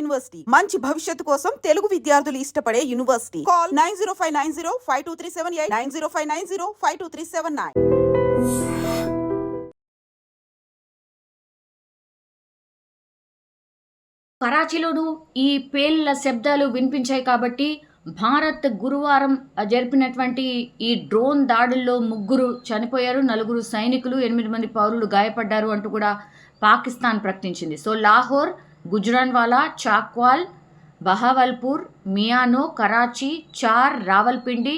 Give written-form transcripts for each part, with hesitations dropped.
University మంచి భవిష్యత్తు కోసం తెలుగు విద్యార్థులు ఇష్టపడే యూనివర్సిటీ. కాల్ 9059052378 9059052379. కరాచీలోనూ ఈ పేలుళ్ల శబ్దాలు వినిపించాయి కాబట్టి భారత్ గురువారం జరిపినటువంటి ఈ డ్రోన్ దాడుల్లో 3 చనిపోయారు, 4 సైనికులు, 8 మంది పౌరులు గాయపడ్డారు అంటూ కూడా పాకిస్తాన్ ప్రకటించింది. సో లాహోర్, గుజ్రాన్వాలా, చాక్వాల్, బహావల్పూర్, మియానో, కరాచీ, చార్, రావల్పిండి,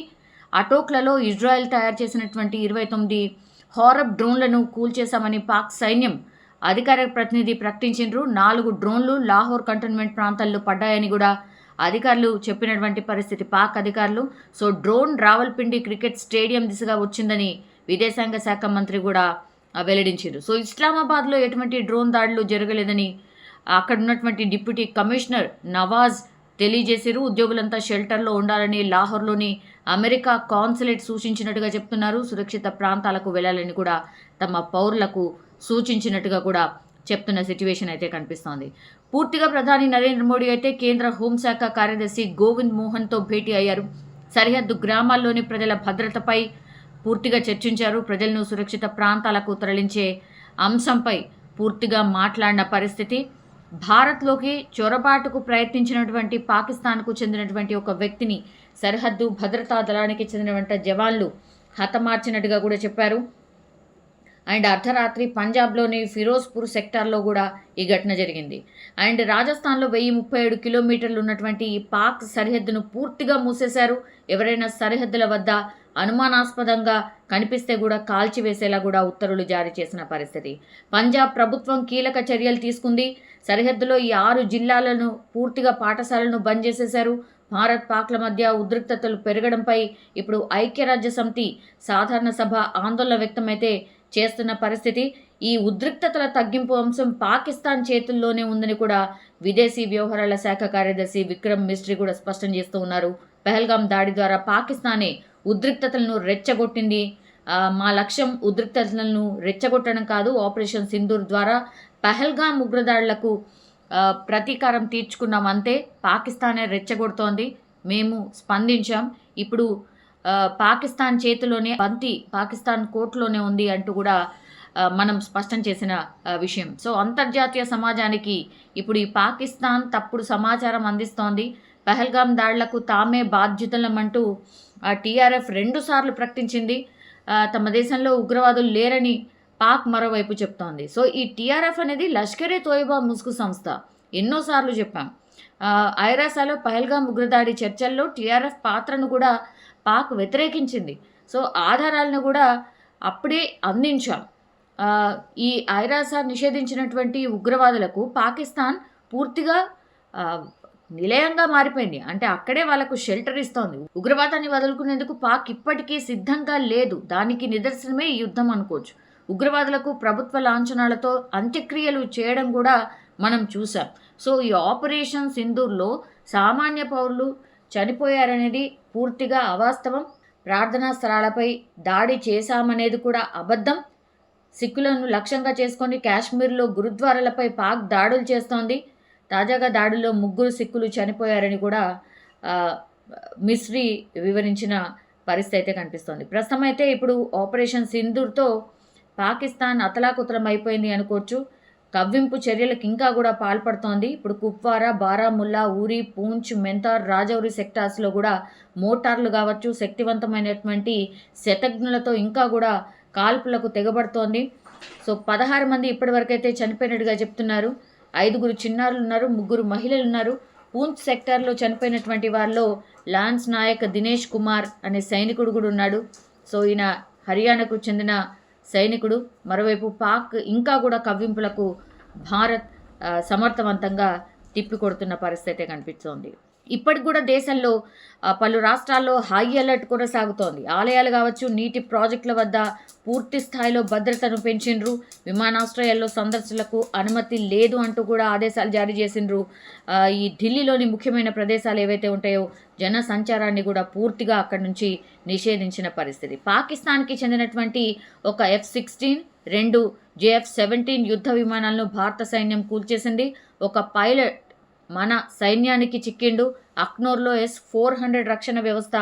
అటోక్లలో ఇజ్రాయెల్ తయారు చేసినటువంటి 29 హారప్ డ్రోన్లను కూల్చేశామని పాక్ సైన్యం అధికార ప్రతినిధి ప్రకటించారు. 4 డ్రోన్లు లాహోర్ కంటోన్మెంట్ ప్రాంతాల్లో పడ్డాయని కూడా అధికారులు చెప్పినటువంటి పరిస్థితి పాక్ అధికారులు. So drone Rawalpindi cricket stadium దిశగా వచ్చిందని విదేశాంగ శాఖ మంత్రి కూడా వెల్లడించారు. సో ఇస్లామాబాద్లో ఎటువంటి డ్రోన్ దాడులు జరగలేదని అక్కడ ఉన్నటువంటి డిప్యూటీ కమిషనర్ నవాజ్ తెలియజేశారు. ఉద్యోగులంతా షెల్టర్లో ఉండాలని లాహోర్లోని అమెరికా కాన్సులేట్ సూచించినట్టుగా చెప్తున్నారు. సురక్షిత ప్రాంతాలకు వెళ్లాలని కూడా తమ పౌరులకు సూచించినట్టుగా కూడా చెప్తున్న సిచ్యువేషన్ అయితే కనిపిస్తోంది. పూర్తిగా ప్రధాని నరేంద్ర మోడీ అయితే కేంద్ర హోంశాఖ కార్యదర్శి గోవింద్ మోహన్తో భేటీ అయ్యారు. సరిహద్దు గ్రామాల్లోని ప్రజల భద్రతపై పూర్తిగా చర్చించారు. ప్రజలను సురక్షిత ప్రాంతాలకు తరలించే అంశంపై పూర్తిగా మాట్లాడిన పరిస్థితి. భారత్లోకి చొరబాటుకు ప్రయత్నించినటువంటి పాకిస్తాన్కు చెందినటువంటి ఒక వ్యక్తిని సరిహద్దు భద్రతా దళానికి చెందినటువంటి జవాన్లు హతమార్చినట్టుగా కూడా చెప్పారు. అండ్ అర్ధరాత్రి పంజాబ్లోని ఫిరోజ్పూర్ సెక్టార్లో కూడా ఈ ఘటన జరిగింది. అండ్ రాజస్థాన్లో 1037 కిలోమీటర్లు ఉన్నటువంటి ఈ పాక్ సరిహద్దును పూర్తిగా మూసేశారు. ఎవరైనా సరిహద్దుల వద్ద అనుమానాస్పదంగా కనిపిస్తే కూడా కాల్చివేసేలా కూడా ఉత్తర్వులు జారీ చేసిన పరిస్థితి. పంజాబ్ ప్రభుత్వం కీలక చర్యలు తీసుకుంది. సరిహద్దులో ఈ 6 జిల్లాలను పూర్తిగా పాఠశాలను బంద్ చేసేశారు. భారత్ పాక్ల మధ్య ఉద్రిక్తతలు పెరగడంపై ఇప్పుడు ఐక్యరాజ్య సమితి సాధారణ సభ ఆందోళన వ్యక్తమైతే చేస్తున్న పరిస్థితి. ఈ ఉద్రిక్తతల తగ్గింపు అంశం పాకిస్తాన్ చేతుల్లోనే ఉందని కూడా విదేశీ వ్యవహారాల శాఖ కార్యదర్శి విక్రమ్ మిస్ట్రీ కూడా స్పష్టం చేస్తూ ఉన్నారు. పహల్గాం దాడి ద్వారా పాకిస్తానే ఉద్రిక్తతలను రెచ్చగొట్టింది. మా లక్ష్యం ఉద్రిక్తతలను రెచ్చగొట్టడం కాదు, ఆపరేషన్ సింధూర్ ద్వారా పహల్గాం ఉగ్రదాడులకు ప్రతీకారం తీర్చుకున్నాం అంతే. పాకిస్తానే రెచ్చగొడుతోంది, మేము స్పందించాం. ఇప్పుడు పాకిస్తాన్ చేతిలోనే బంతి పాకిస్తాన్ కోర్టులోనే ఉంది అంటూ కూడా మనం స్పష్టం చేసిన విషయం. సో అంతర్జాతీయ సమాజానికి ఇప్పుడు ఈ పాకిస్తాన్ తప్పుడు సమాచారం అందిస్తోంది. పహల్గాం దాడులకు తామే బాధ్యుతలమంటూ టీఆర్ఎఫ్ 2 సార్లు ప్రకటించింది. తమ దేశంలో ఉగ్రవాదులు లేరని పాక్ మరోవైపు చెప్తోంది. సో ఈ టీఆర్ఎఫ్ అనేది లష్కరే తోయిబా ముసుగు సంస్థ. ఎన్నోసార్లు చెప్పాం. ఐరాసాలో పహల్గాం ఉగ్రదాడి చర్చల్లో టీఆర్ఎఫ్ పాత్రను కూడా పాక్ వ్యతిరేకించింది. సో ఆధారాలను కూడా అప్పుడే అందించాం. ఈ ఐరాసా నిషేధించినటువంటి ఉగ్రవాదులకు పాకిస్తాన్ పూర్తిగా నిలయంగా మారిపోయింది. అంటే అక్కడే వాళ్ళకు షెల్టర్ ఇస్తోంది. ఉగ్రవాదాన్ని వదులుకునేందుకు పాక్ ఇప్పటికీ సిద్ధంగా లేదు. దానికి నిదర్శనమే ఈ యుద్ధం అనుకోవచ్చు. ఉగ్రవాదులకు ప్రభుత్వ లాంఛనాలతో అంత్యక్రియలు చేయడం కూడా మనం చూసాం. సో ఈ ఆపరేషన్ సింధూర్లో సామాన్య పౌరులు చనిపోయారనేది పూర్తిగా అవాస్తవం. ప్రార్థనా స్థలాలపై దాడి చేశామనేది కూడా అబద్ధం. సిక్కులను లక్ష్యంగా చేసుకొని కాశ్మీర్లో గురుద్వారాలపై పాక్ దాడులు చేస్తోంది. తాజాగా దాడుల్లో 3 సిక్కులు చనిపోయారని కూడా మిస్రీ వివరించిన పరిస్థితి అయితే కనిపిస్తోంది. ప్రస్తుతం అయితే ఇప్పుడు ఆపరేషన్ సింధూర్తో పాకిస్తాన్ అతలాకుతలం అయిపోయింది అనుకోవచ్చు. కవ్వింపు చర్యలకు ఇంకా కూడా పాల్పడుతోంది. ఇప్పుడు కుప్వారా, బారాముల్లా, ఊరి, పూంచ్, మెంతార్, రాజౌరి సెక్టార్స్లో కూడా మోటార్లు కావచ్చు, శక్తివంతమైనటువంటి శతఘ్నులతో ఇంకా కూడా కాల్పులకు తెగబడుతోంది. సో 16 మంది ఇప్పటివరకైతే చనిపోయినట్టుగా చెప్తున్నారు. 5 చిన్నారులు ఉన్నారు, 3 మహిళలు ఉన్నారు. పూంచ్ సెక్టార్లో చనిపోయినటువంటి వారిలో లాన్స్ నాయక్ దినేష్ కుమార్ అనే సైనికుడు కూడా ఉన్నాడు. సో ఈయన హర్యానాకు చెందిన సైనికుడు. మరోవైపు పాక్ ఇంకా కూడా కవ్వింపులకు భారత్ సమర్థవంతంగా తిప్పికొడుతున్న పరిస్థితి కనిపిస్తోంది. ఇప్పటికి కూడా దేశంలో పలు రాష్ట్రాల్లో హై అలర్ట్ కొనసాగుతోంది. ఆలయాలు కావచ్చు, నీటి ప్రాజెక్టుల వద్ద పూర్తి స్థాయిలో భద్రతను పెంచిండ్రు. విమానాశ్రయాల్లో సందర్శనలకు అనుమతి లేదు అంటూ కూడా ఆదేశాలు జారీ చేసిండ్రు. ఈ ఢిల్లీలోని ముఖ్యమైన ప్రదేశాలు ఏవైతే ఉంటాయో జన సంచారాన్ని కూడా పూర్తిగా అక్కడి నుంచి నిషేధించిన పరిస్థితి. పాకిస్తాన్కి చెందినటువంటి ఒక F-16, 2 JF-17 యుద్ధ విమానాలను భారత సైన్యం కూల్చేసింది. ఒక పైలట్ మన సైన్యానికి చిక్కిండు. అక్నూర్లో S-400 రక్షణ వ్యవస్థ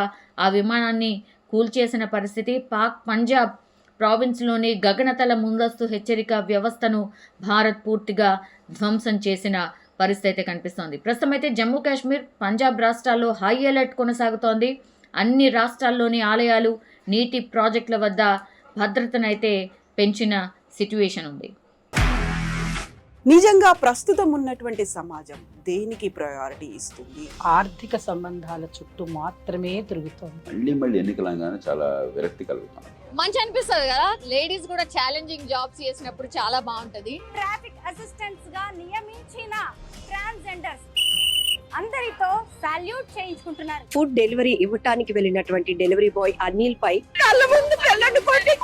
ఆ విమానాన్ని కూల్చేసిన పరిస్థితి. పాక్ పంజాబ్ ప్రావిన్స్లోని గగనతల ముందస్తు హెచ్చరిక వ్యవస్థను భారత్ పూర్తిగా ధ్వంసం చేసిన పరిస్థితి అయితే కనిపిస్తోంది. ప్రస్తుతం అయితే జమ్మూ కాశ్మీర్, పంజాబ్ రాష్ట్రాల్లో హై అలర్ట్ కొనసాగుతోంది. అన్ని రాష్ట్రాల్లోని ఆలయాలు, నీటి ప్రాజెక్టుల వద్ద భద్రతనైతే పెంచిన సిట్యుయేషన్ ఉంది. నిజంగా ప్రస్తుతం ఉన్నటువంటి సమాజం దేనికి ప్రయారిటీ ఇస్తుంది? ఆర్థిక సంబంధాల చుట్టూ మాత్రమే తిరుగుతోంది. మళ్ళీ ఎన్నికలంగానే చాలా విరక్తి కలుగుతాం. మంచి అనిపిస్తుంది కదా, లేడీస్ కూడా ఛాలెంజింగ్ జాబ్స్ చేసినప్పుడు చాలా బాగుంటది. ట్రాఫిక్ అసిస్టెంట్స్ గా నియమించిన ట్రాన్స్జెండర్స్ అందరితో సాల్యూట్ చేయించుకుంటున్నారు. ఫుడ్ డెలివరీ ఇవ్వటానికి వెళ్ళినటువంటి డెలివరీ బాయ్ అనిల్ పై కళ్ళ ముందు పిల్లని కొట్టి